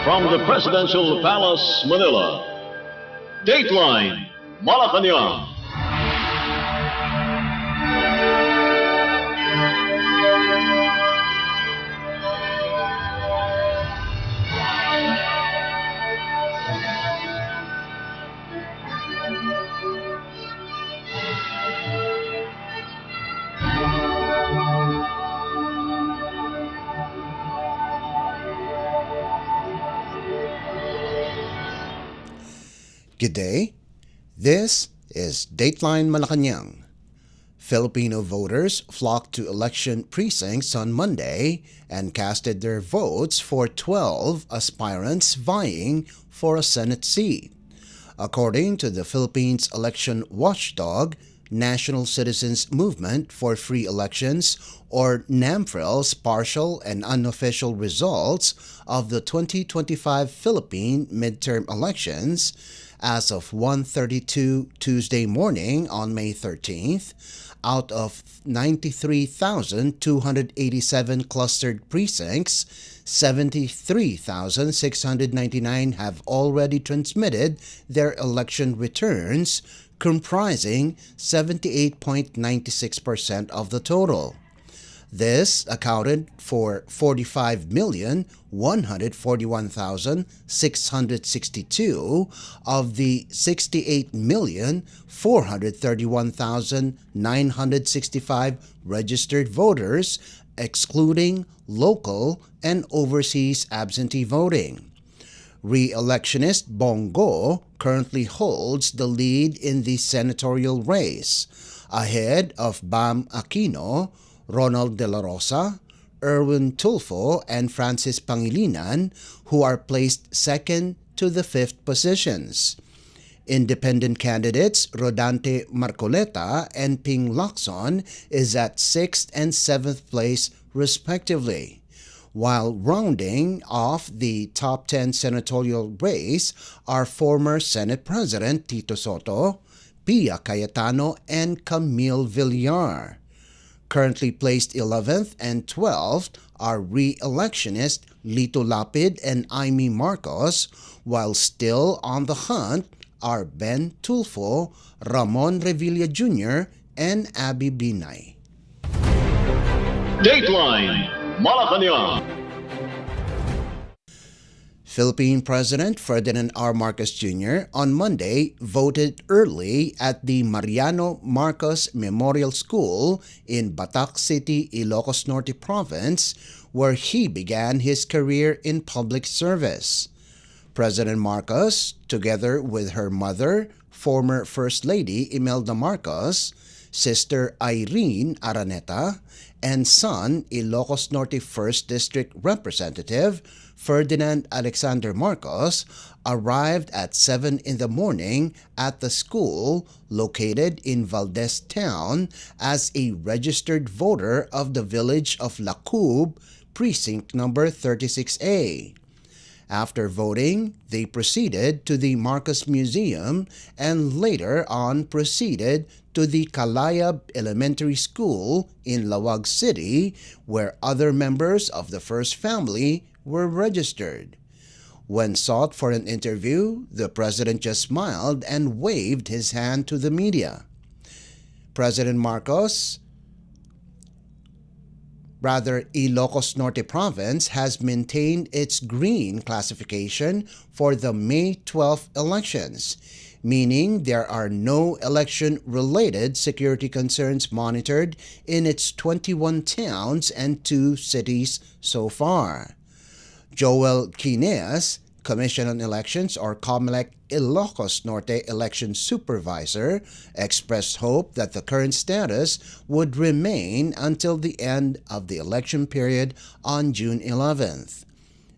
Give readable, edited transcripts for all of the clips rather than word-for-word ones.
From the Presidential Palace, Manila, Dateline Malacañang. Good day. This is Dateline Malacañang. Filipino voters flocked to election precincts on Monday and casted their votes for 12 aspirants vying for a Senate seat. According to the Philippines election watchdog, National Citizens Movement for Free Elections, or NAMFREL's partial and unofficial results of the 2025 Philippine midterm elections, as of 1:32 Tuesday morning on May 13th, out of 93,287 clustered precincts, 73,699 have already transmitted their election returns, comprising 78.96% of the total. This accounted for 45,141,662 of the 68,431,965 registered voters, excluding local and overseas absentee voting. Re-electionist Bongo currently holds the lead in the senatorial race, ahead of Bam Aquino, Ronald De La Rosa, Erwin Tulfo, and Francis Pangilinan, who are placed second to the fifth positions. Independent candidates Rodante Marcoleta and Ping Lacson is at 6th and 7th place respectively, while rounding off the top 10 senatorial race are former Senate President Tito Soto, Pia Cayetano, and Camille Villar. Currently placed 11th and 12th are re-electionist Lito Lapid and Aimee Marcos, while still on the hunt are Ben Tulfo, Ramon Revilla Jr., and Abby Binay. Dateline Malacañang. Philippine President Ferdinand R. Marcos Jr. on Monday voted early at the Mariano Marcos Memorial School in Batac City, Ilocos Norte Province, where he began his career in public service. President Marcos, together with her mother, former First Lady Imelda Marcos, sister Irene Araneta, and son, Ilocos Norte 1st District Representative Ferdinand Alexander Marcos, arrived at 7 in the morning at the school located in Valdez Town as a registered voter of the village of Lacub, precinct number 36A. After voting, they proceeded to the Marcos Museum and later on proceeded to the Kalayab Elementary School in Lawag City, where other members of the first family were registered. When sought for an interview, the president just smiled and waved his hand to the media. President Marcos, Ilocos Norte Province has maintained its green classification for the May 12 elections, meaning there are no election-related security concerns monitored in its 21 towns and 2 cities so far. Joel Quineas, Commission on Elections or COMELEC Ilocos Norte Election Supervisor, expressed hope that the current status would remain until the end of the election period on June 11th.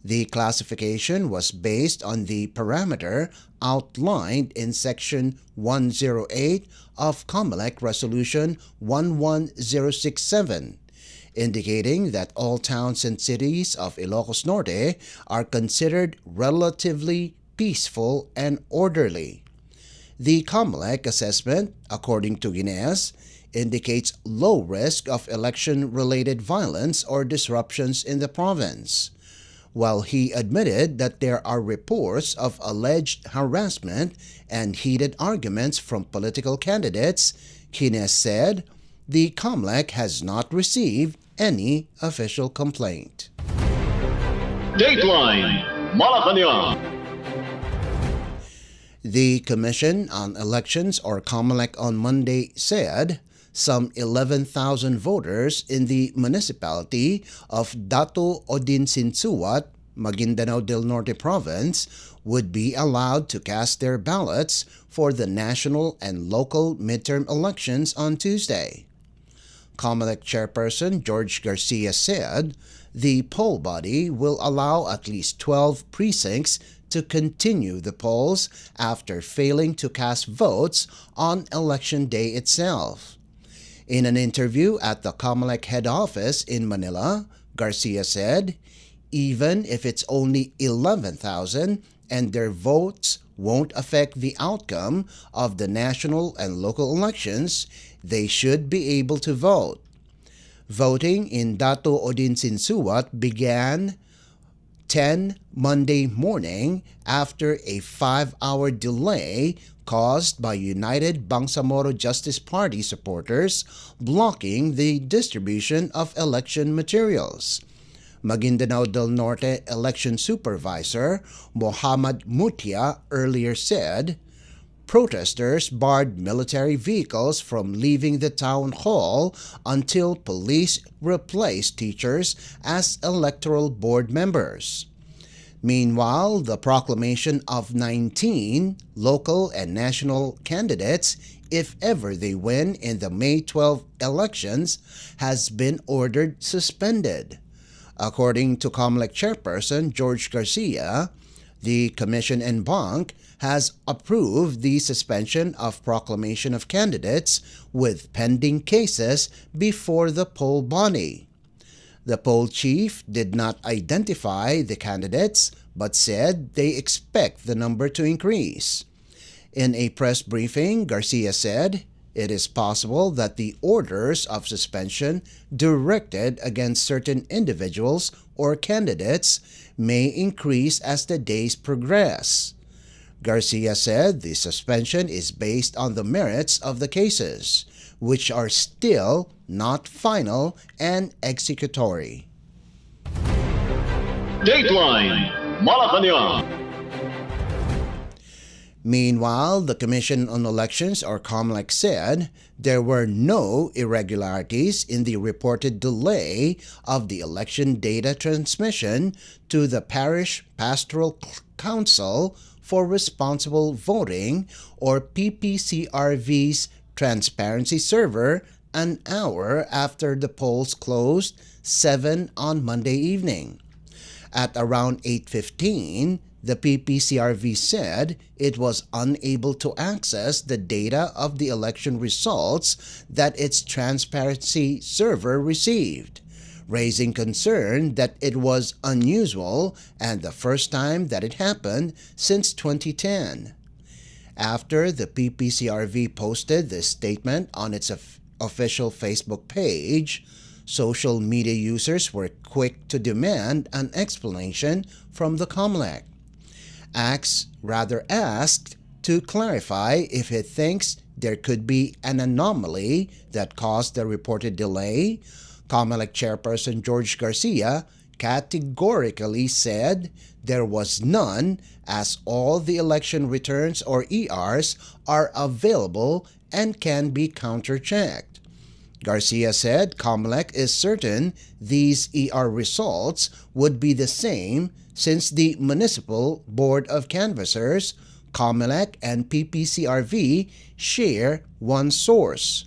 The classification was based on the parameter outlined in Section 108 of COMELEC Resolution 11067, indicating that all towns and cities of Ilocos Norte are considered relatively peaceful and orderly. The COMELEC assessment, according to Guineas, indicates low risk of election-related violence or disruptions in the province. While he admitted that there are reports of alleged harassment and heated arguments from political candidates, Kines said the COMELEC has not received any official complaint. Dateline Malacañang. The Commission on Elections, or COMELEC, on Monday said some 11,000 voters in the municipality of Dato Odinsinsuat, Maguindanao del Norte Province, would be allowed to cast their ballots for the national and local midterm elections on Tuesday. COMELEC Chairperson George Garcia said the poll body will allow at least 12 precincts to continue the polls after failing to cast votes on Election Day itself. In an interview at the COMELEC head office in Manila, Garcia said, even if it's only 11,000 and their votes won't affect the outcome of the national and local elections, they should be able to vote. Voting in Dato Odinsinsuat began 10 Monday morning after a 5-hour delay caused by United Bangsamoro Justice Party supporters blocking the distribution of election materials. Maguindanao del Norte election supervisor Mohammad Mutia earlier said, protesters barred military vehicles from leaving the town hall until police replaced teachers as electoral board members. Meanwhile, the proclamation of 19 local and national candidates, if ever they win in the May 12 elections, has been ordered suspended. According to COMELEC Chairperson George Garcia, the Commission en banc has approved the suspension of proclamation of candidates with pending cases before the poll body. The poll chief did not identify the candidates but said they expect the number to increase. In a press briefing, Garcia said it is possible that the orders of suspension directed against certain individuals or candidates may increase as the days progress. Garcia said the suspension is based on the merits of the cases, which are still not final and executory. Dateline Malacañang. Meanwhile, the Commission on Elections, or COMELEC, said there were no irregularities in the reported delay of the election data transmission to the Parish Pastoral Council for Responsible Voting, or PPCRV's transparency server an hour after the polls closed 7 on Monday evening. At around 8:15, the PPCRV said it was unable to access the data of the election results that its transparency server received, raising concern that it was unusual and the first time that it happened since 2010. After the PPCRV posted this statement on its official Facebook page, social media users were quick to demand an explanation from the COMELEC. Axe rather asked to clarify if it thinks there could be an anomaly that caused the reported delay. COMELEC Chairperson George Garcia categorically said there was none, as all the election returns, or ERs, are available and can be counter-checked. Garcia said COMELEC is certain these ER results would be the same since the Municipal Board of Canvassers, COMELEC, and PPCRV share one source.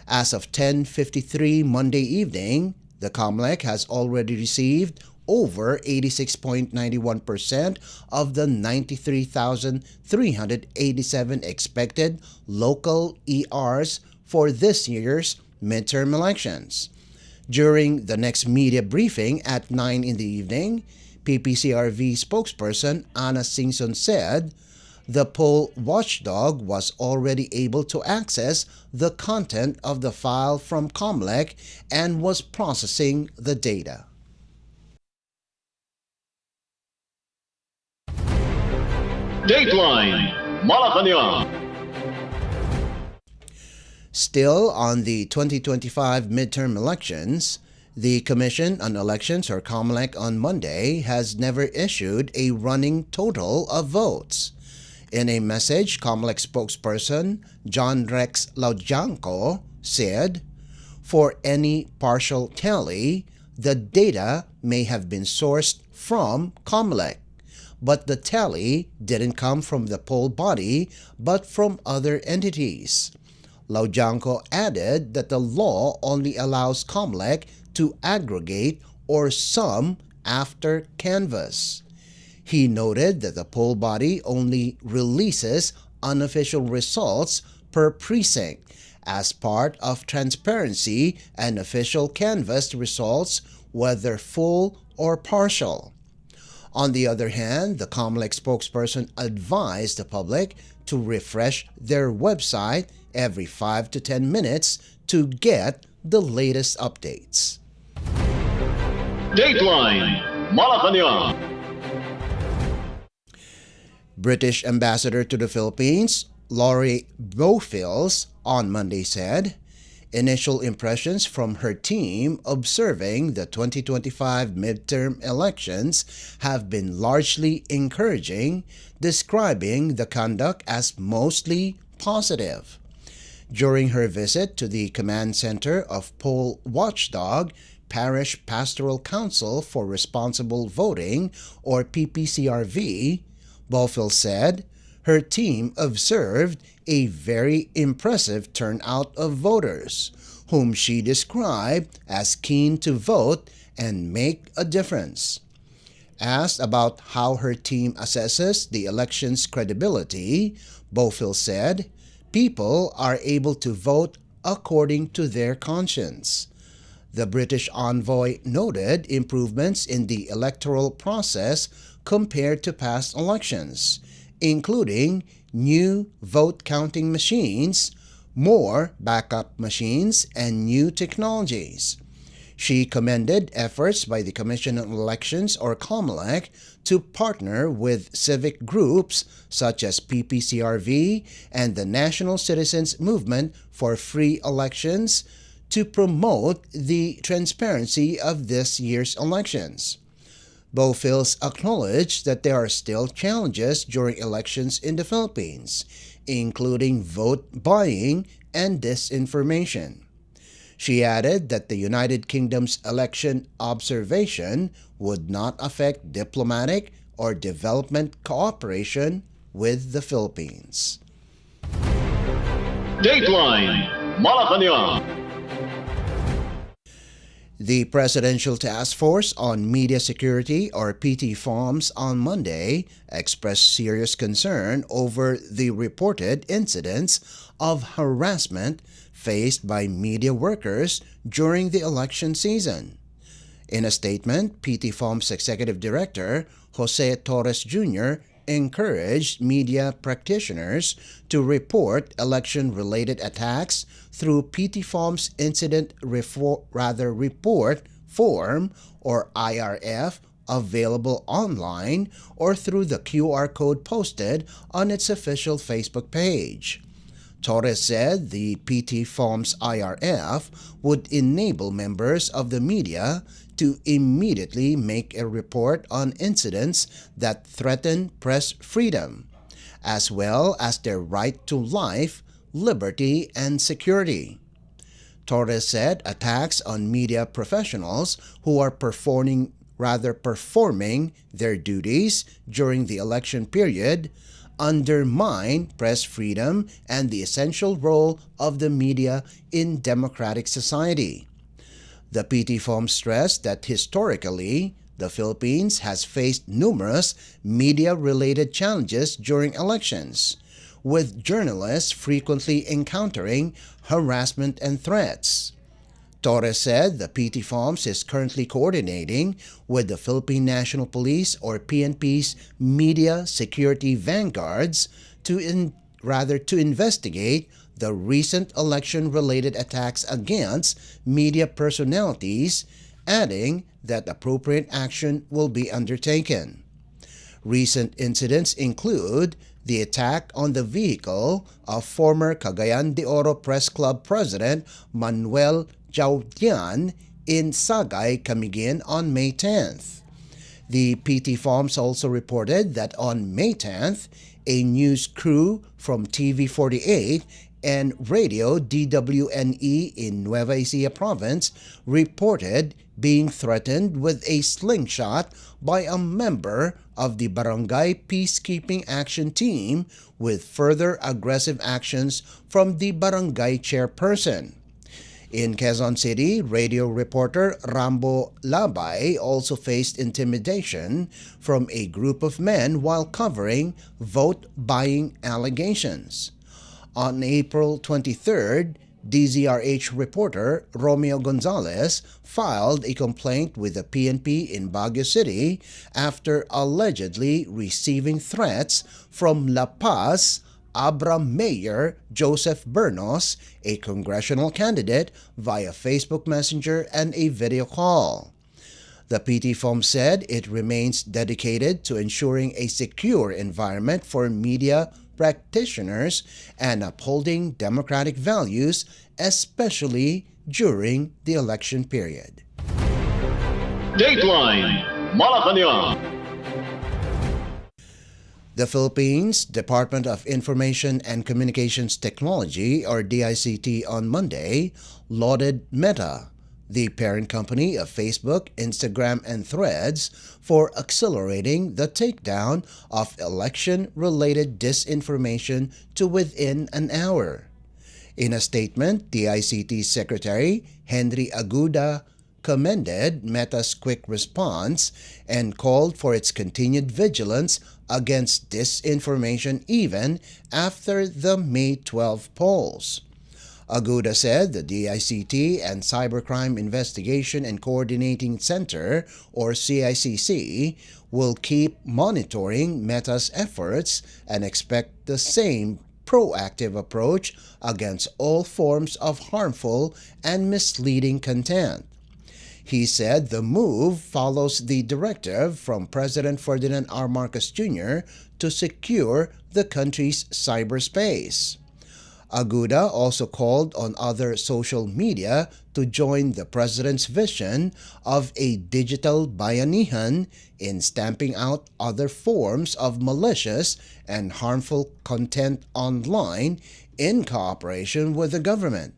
As of 10:53 Monday evening, the COMELEC has already received over 86.91% of the 93,387 expected local ERs for this year's midterm elections. During the next media briefing at 9 in the evening, PPCRV spokesperson Ana Singson said the poll watchdog was already able to access the content of the file from COMELEC and was processing the data. Dateline Malacañang. Still on the 2025 midterm elections, the Commission on Elections, or COMELEC, on Monday has never issued a running total of votes. In a message, COMELEC spokesperson John Rex Laujanco said, "For any partial tally, the data may have been sourced from COMELEC, but the tally didn't come from the poll body but from other entities." Laujanco added that the law only allows COMELEC to aggregate or sum after canvass. He noted that the poll body only releases unofficial results per precinct as part of transparency and official canvass results, whether full or partial. On the other hand, the COMELEC spokesperson advised the public to refresh their website every 5 to 10 minutes to get the latest updates. Dateline Malacañang. British Ambassador to the Philippines, Lori Bofils, on Monday said, initial impressions from her team observing the 2025 midterm elections have been largely encouraging, describing the conduct as mostly positive. During her visit to the command center of Poll Watchdog, Parish Pastoral Council for Responsible Voting, or PPCRV, Bofil said her team observed a very impressive turnout of voters, whom she described as keen to vote and make a difference. Asked about how her team assesses the election's credibility, Bofil said, "People are able to vote according to their conscience." The British envoy noted improvements in the electoral process compared to past elections, including new vote counting machines, more backup machines, and new technologies. She commended efforts by the Commission on Elections, or COMELEC, to partner with civic groups such as PPCRV and the National Citizens Movement for Free Elections to promote the transparency of this year's elections. Bofils acknowledged that there are still challenges during elections in the Philippines, including vote buying and disinformation. She added that the United Kingdom's election observation would not affect diplomatic or development cooperation with the Philippines. Dateline Malacañang. The Presidential Task Force on Media Security, or PT-FOMS, on Monday expressed serious concern over the reported incidents of harassment faced by media workers during the election season. In a statement, PT-FOMS Executive Director Jose Torres Jr. encouraged media practitioners to report election-related attacks through PT-FOMS Incident Report Form, or IRF, available online or through the QR code posted on its official Facebook page. Torres said the PT-FOMS IRF would enable members of the media to immediately make a report on incidents that threaten press freedom, as well as their right to life, liberty, and security. Torres said attacks on media professionals who are performing their duties during the election period undermine press freedom and the essential role of the media in democratic society. The PT-FOM stressed that historically, the Philippines has faced numerous media-related challenges during elections, with journalists frequently encountering harassment and threats. Torres said the PT-FOMS is currently coordinating with the Philippine National Police, or PNP's media security vanguards to investigate the recent election-related attacks against media personalities, adding that appropriate action will be undertaken. Recent incidents include the attack on the vehicle of former Cagayan de Oro Press Club President Manuel Jaudian in Sagay, Camiguin on May 10th. The PT Farms also reported that on May 10th, a news crew from TV48 and Radio DWNE in Nueva Ecija province reported being threatened with a slingshot by a member of the Barangay Peacekeeping Action Team, with further aggressive actions from the barangay chairperson. In Quezon City, radio reporter Rambo Labay also faced intimidation from a group of men while covering vote-buying allegations. On April 23rd, DZRH reporter Romeo Gonzalez filed a complaint with the PNP in Baguio City after allegedly receiving threats from La Paz Abra Mayor Joseph Bernos, a congressional candidate, via Facebook Messenger and a video call. The PT Farm said it remains dedicated to ensuring a secure environment for media practitioners and upholding democratic values, especially during the election period. Dateline Malacañang. The Philippines Department of Information and Communications Technology, or DICT, on Monday lauded Meta, the parent company of Facebook, Instagram, and Threads, for accelerating the takedown of election-related disinformation to within an hour. In a statement, DICT Secretary Henry Aguda commended Meta's quick response and called for its continued vigilance against disinformation even after the May 12 polls. Aguda said the DICT and Cybercrime Investigation and Coordinating Center, or CICC, will keep monitoring Meta's efforts and expect the same proactive approach against all forms of harmful and misleading content. He said the move follows the directive from President Ferdinand R. Marcos Jr. to secure the country's cyberspace. Aguda also called on other social media to join the president's vision of a digital bayanihan in stamping out other forms of malicious and harmful content online in cooperation with the government.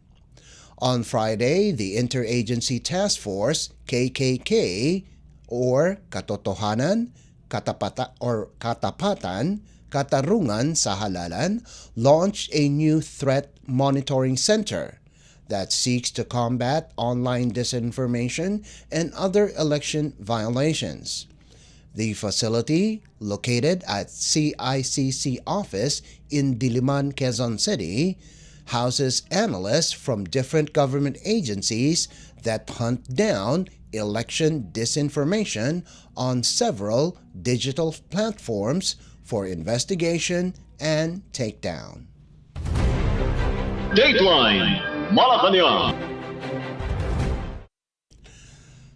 On Friday, the Interagency Task Force, KKK, or Katotohanan, Katapatan, Katarungan sa Halalan, launched a new threat monitoring center that seeks to combat online disinformation and other election violations. The facility, located at CICC office in Diliman, Quezon City, houses analysts from different government agencies that hunt down election disinformation on several digital platforms for investigation and takedown. Dateline Malacañang.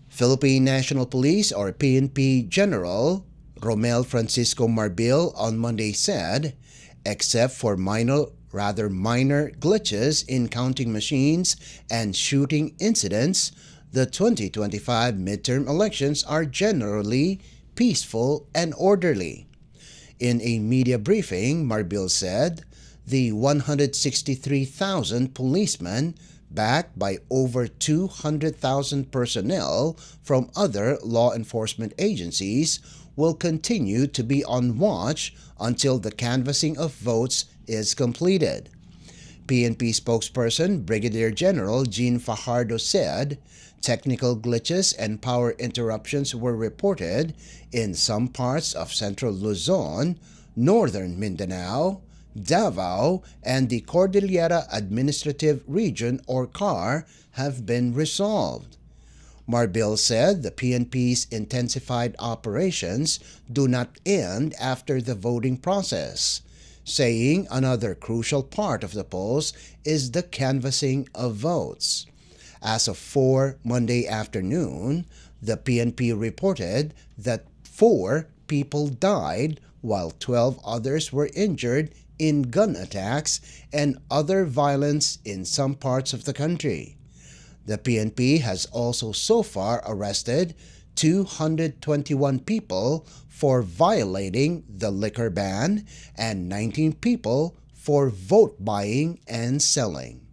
Philippine National Police, or PNP General Romel Francisco Marbil on Monday said, except for minor glitches in counting machines and shooting incidents, the 2025 midterm elections are generally peaceful and orderly. In a media briefing, Marbil said the 163,000 policemen, backed by over 200,000 personnel from other law enforcement agencies, will continue to be on watch until the canvassing of votes is completed. PNP spokesperson Brigadier General Jean Fajardo said technical glitches and power interruptions were reported in some parts of central Luzon, northern Mindanao, Davao, and the Cordillera Administrative Region, or CAR, have been resolved. Marbil said the PNP's intensified operations do not end after the voting process, saying another crucial part of the polls is the canvassing of votes. As of 4 Monday afternoon, the PNP reported that 4 people died while 12 others were injured in gun attacks and other violence in some parts of the country. The PNP has also so far arrested 221 people for violating the liquor ban and 19 people for vote buying and selling.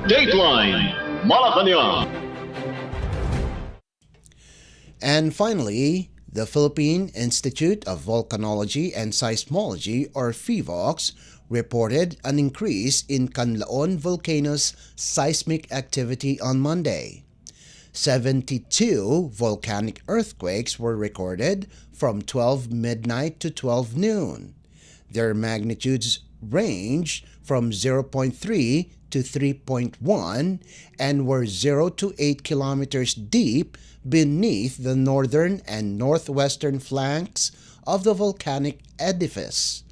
Dateline Malacañang. And finally, the Philippine Institute of Volcanology and Seismology, or PHIVOLCS, reported an increase in Canlaon volcano's seismic activity on Monday. 72 volcanic earthquakes were recorded from 12 midnight to 12 noon. Their magnitudes ranged from 0.3 to 3.1 and were 0 to 8 kilometers deep beneath the northern and northwestern flanks of the volcanic edifice.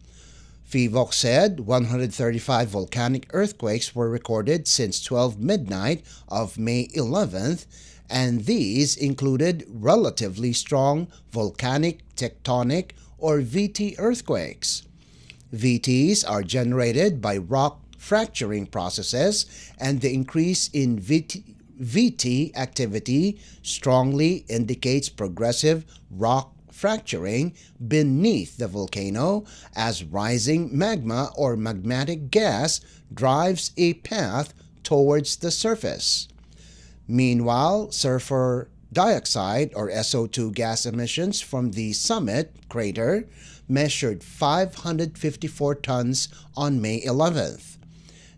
PHIVOLCS said 135 volcanic earthquakes were recorded since 12 midnight of May 11th, and these included relatively strong volcanic tectonic or VT earthquakes. VTs are generated by rock fracturing processes, and the increase in VT activity strongly indicates progressive rock fracturing beneath the volcano as rising magma or magmatic gas drives a path towards the surface. Meanwhile, sulfur dioxide or SO2 gas emissions from the summit crater measured 554 tons on May 11th.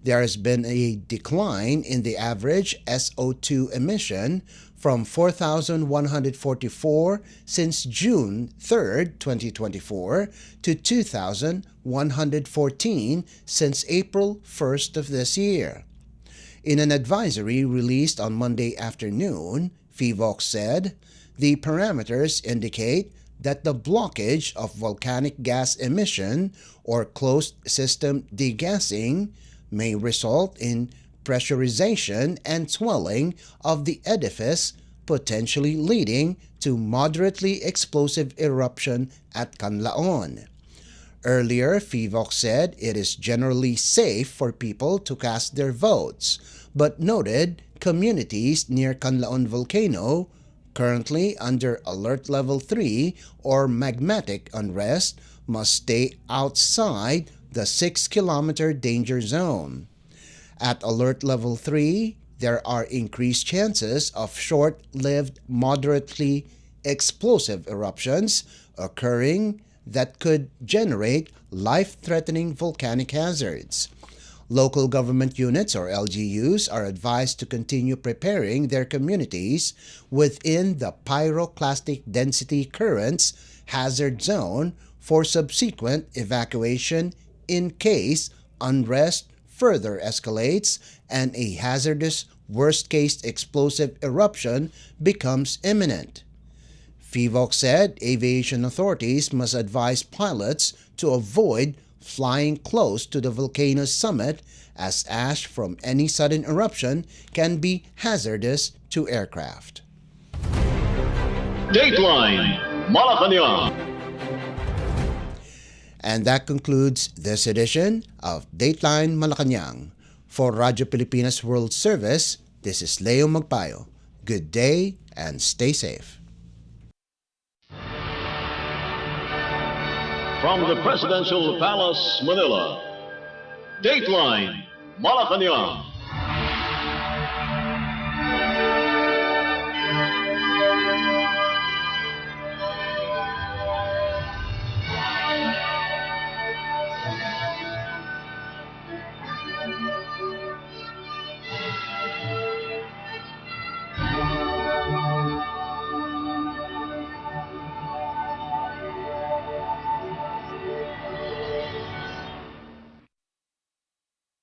There has been a decline in the average SO2 emission from 4,144 since June 3, 2024 to 2,114 since April 1st of this year. In an advisory released on Monday afternoon, PHIVOLCS said, the parameters indicate that the blockage of volcanic gas emission or closed system degassing may result in pressurization and swelling of the edifice, potentially leading to moderately explosive eruption at Canlaon. Earlier, PHIVOLCS said it is generally safe for people to cast their votes, but noted communities near Canlaon volcano, currently under Alert Level 3 or magmatic unrest, must stay outside the 6-kilometer danger zone. At Alert Level 3, there are increased chances of short-lived, moderately explosive eruptions occurring that could generate life-threatening volcanic hazards. Local government units or LGUs are advised to continue preparing their communities within the pyroclastic density currents hazard zone for subsequent evacuation in case unrest further escalates and a hazardous worst-case explosive eruption becomes imminent. PHIVOLCS said aviation authorities must advise pilots to avoid flying close to the volcano's summit as ash from any sudden eruption can be hazardous to aircraft. Dateline Malacañang. And that concludes this edition of Dateline Malacañang. For Radyo Pilipinas World Service, this is Leo Magpayo. Good day and stay safe. From the Presidential Palace, Manila, Dateline Malacañang.